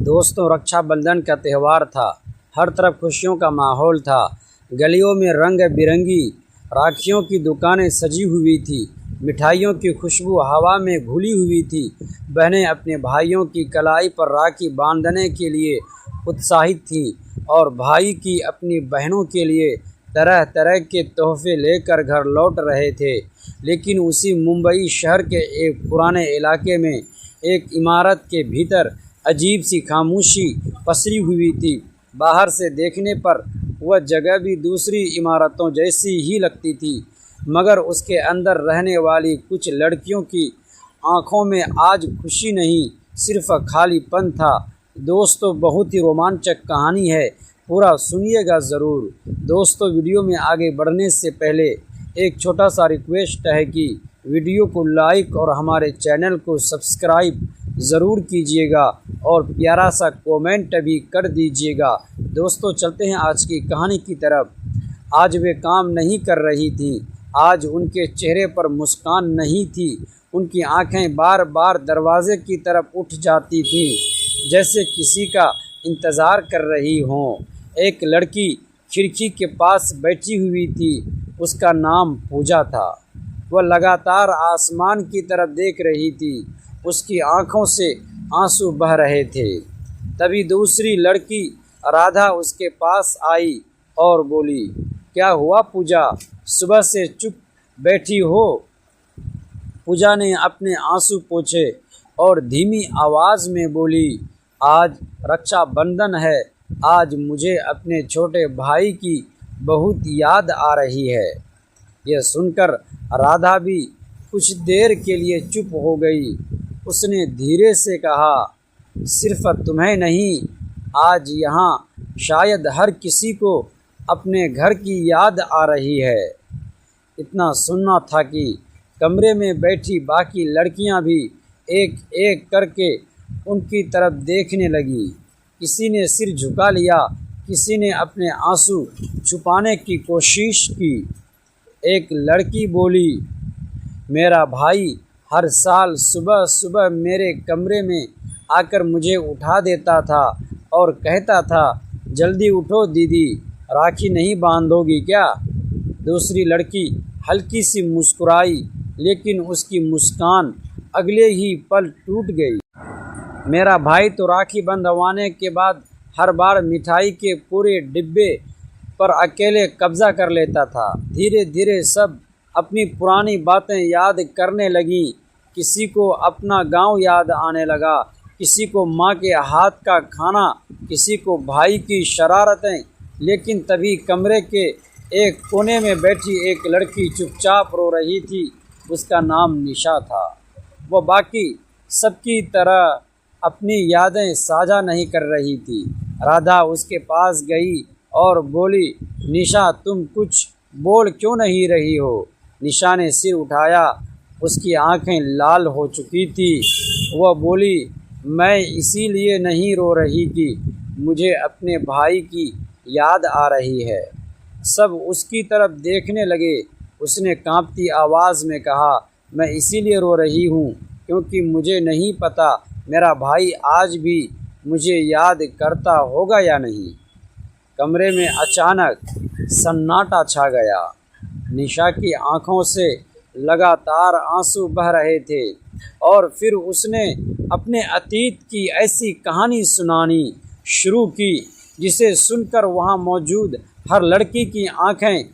दोस्तों, रक्षाबंधन का त्यौहार था। हर तरफ खुशियों का माहौल था। गलियों में रंग बिरंगी राखियों की दुकानें सजी हुई थी। मिठाइयों की खुशबू हवा में घुली हुई थी। बहनें अपने भाइयों की कलाई पर राखी बांधने के लिए उत्साहित थीं और भाई की अपनी बहनों के लिए तरह तरह के तोहफे लेकर घर लौट रहे थे। लेकिन उसी मुंबई शहर के एक पुराने इलाके में एक इमारत के भीतर अजीब सी खामोशी पसरी हुई थी। बाहर से देखने पर वह जगह भी दूसरी इमारतों जैसी ही लगती थी, मगर उसके अंदर रहने वाली कुछ लड़कियों की आंखों में आज खुशी नहीं, सिर्फ खालीपन था। दोस्तों, बहुत ही रोमांचक कहानी है, पूरा सुनिएगा ज़रूर। दोस्तों, वीडियो में आगे बढ़ने से पहले एक छोटा सा रिक्वेस्ट है कि वीडियो को लाइक और हमारे चैनल को सब्सक्राइब ज़रूर कीजिएगा और प्यारा सा कमेंट भी कर दीजिएगा। दोस्तों, चलते हैं आज की कहानी की तरफ। आज वे काम नहीं कर रही थीं। आज उनके चेहरे पर मुस्कान नहीं थी। उनकी आंखें बार बार दरवाजे की तरफ उठ जाती थीं, जैसे किसी का इंतज़ार कर रही हों। एक लड़की खिड़की के पास बैठी हुई थी। उसका नाम पूजा था। वह लगातार आसमान की तरफ देख रही थी। उसकी आंखों से आंसू बह रहे थे। तभी दूसरी लड़की राधा उसके पास आई और बोली, क्या हुआ पूजा, सुबह से चुप बैठी हो? पूजा ने अपने आंसू पोंछे और धीमी आवाज़ में बोली, आज रक्षाबंधन है। आज मुझे अपने छोटे भाई की बहुत याद आ रही है। यह सुनकर राधा भी कुछ देर के लिए चुप हो गई। उसने धीरे से कहा, सिर्फ तुम्हें नहीं, आज यहाँ शायद हर किसी को अपने घर की याद आ रही है। इतना सुनना था कि कमरे में बैठी बाकी लड़कियाँ भी एक एक करके उनकी तरफ देखने लगी। किसी ने सिर झुका लिया, किसी ने अपने आंसू छुपाने की कोशिश की। एक लड़की बोली, मेरा भाई हर साल सुबह सुबह मेरे कमरे में आकर मुझे उठा देता था और कहता था, जल्दी उठो दीदी, राखी नहीं बांधोगी क्या? दूसरी लड़की हल्की सी मुस्कुराई, लेकिन उसकी मुस्कान अगले ही पल टूट गई। मेरा भाई तो राखी बंधवाने के बाद हर बार मिठाई के पूरे डिब्बे पर अकेले कब्जा कर लेता था। धीरे धीरे सब अपनी पुरानी बातें याद करने लगी। किसी को अपना गांव याद आने लगा, किसी को माँ के हाथ का खाना, किसी को भाई की शरारतें। लेकिन तभी कमरे के एक कोने में बैठी एक लड़की चुपचाप रो रही थी। उसका नाम निशा था। वह बाकी सबकी तरह अपनी यादें साझा नहीं कर रही थी। राधा उसके पास गई और बोली, निशा, तुम कुछ बोल क्यों नहीं रही हो? निशा ने सिर उठाया। उसकी आंखें लाल हो चुकी थी। वह बोली, मैं इसीलिए नहीं रो रही कि मुझे अपने भाई की याद आ रही है। सब उसकी तरफ देखने लगे। उसने कांपती आवाज़ में कहा, मैं इसीलिए रो रही हूँ क्योंकि मुझे नहीं पता मेरा भाई आज भी मुझे याद करता होगा या नहीं। कमरे में अचानक सन्नाटा छा गया। निशा की आंखों से लगातार आंसू बह रहे थे और फिर उसने अपने अतीत की ऐसी कहानी सुनानी शुरू की जिसे सुनकर वहां मौजूद हर लड़की की आंखें